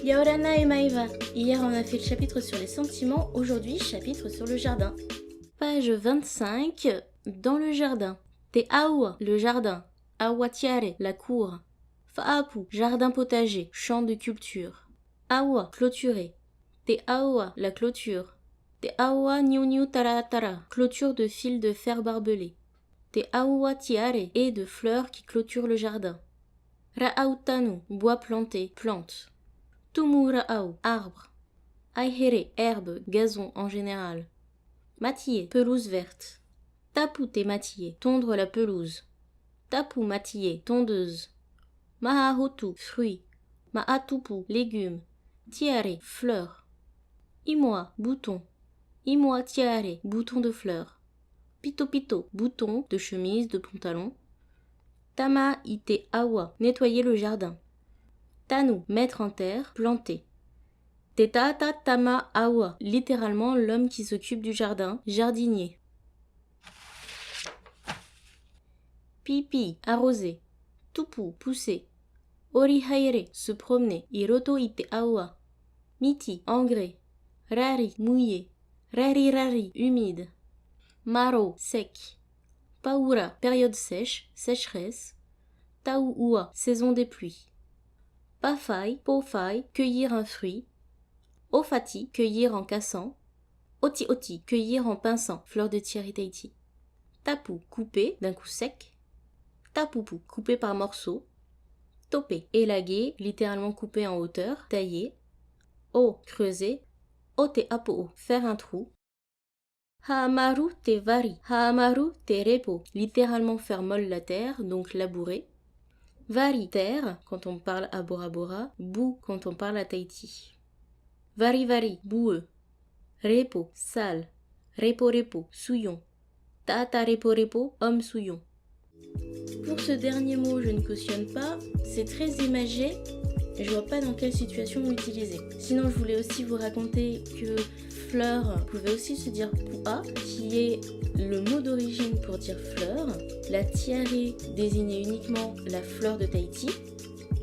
Yaorana et Maeva. Hier on a fait le chapitre sur les sentiments, aujourd'hui chapitre sur le jardin. Page 25, dans le jardin. Te aua, le jardin. Awatiare, la cour. Faapu, jardin potager, champ de culture. Awa, clôturé. Te aua, la clôture. Te aua niu niu tara tara, clôture de fil de fer barbelé. Te aua tiare, et de fleurs qui clôturent le jardin. Ra'autanu, bois planté, plante. Tumu ra'au, arbre. Aihere, herbe, gazon en général. Matillé, pelouse verte. Tapu te matillé, tondre la pelouse. Tapu matillé, tondeuse. Mahahotu, fruits. Maatupu, légumes. Tiare, fleurs. Imoa, bouton. Imoa tiare, bouton de fleurs. Pito pito, bouton de chemise, de pantalon. Tama ite awa, nettoyer le jardin. Tanu, mettre en terre, planter. Tetata tama awa, littéralement l'homme qui s'occupe du jardin, jardinier. Pipi, arroser. Tupu, pousser. Orihaire, se promener. Hiroto ite awa. Miti, engrais. Rari, mouillé. Rari rari, humide. Maro, sec. Paura, période sèche, sécheresse. Tauua, saison des pluies. Pafai, pofai, cueillir un fruit. Ofati, cueillir en cassant. Oti oti, cueillir en pinçant, fleur de Tiare Tahiti. Tapu, couper d'un coup sec. Tapupu, couper par morceaux. Topé, élaguer, littéralement couper en hauteur, tailler. O, creuser. Ote apo, faire un trou. Haamaru te vari, haamaru te repo, littéralement faire molle la terre, donc labourer. Vari, terre, quand on parle à Bora Bora. Bou, quand on parle à Tahiti. Vari vari, boueux. Repo, sale. Repo repo, souillon. Tata repo repo, homme souillon. Pour ce dernier mot, je ne cautionne pas. C'est très imagé. Je vois pas dans quelle situation l'utiliser. Sinon, je voulais aussi vous raconter que fleur pouvait aussi se dire pua, qui est le mot d'origine pour dire fleur. La tiare désignait uniquement la fleur de Tahiti,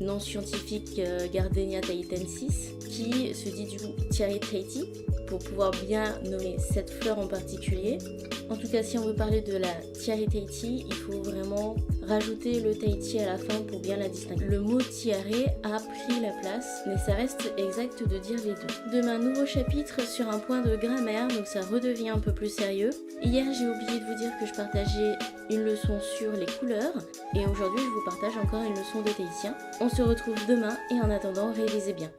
nom scientifique Gardenia tahitensis, qui se dit du coup Tiare Tahiti, pour pouvoir bien nommer cette fleur en particulier. En tout cas, si on veut parler de la Tiare Tahiti, il faut vraiment rajouter le Tahiti à la fin pour bien la distinguer. Le mot tiare a pris la place, mais ça reste exact de dire les deux. Demain, nouveau chapitre sur un point de grammaire, donc ça redevient un peu plus sérieux. Hier, j'ai oublié de vous dire que je partageais une leçon sur les couleurs, et aujourd'hui, je vous partage encore une leçon de tahitien. On se retrouve demain, et en attendant, révisez bien.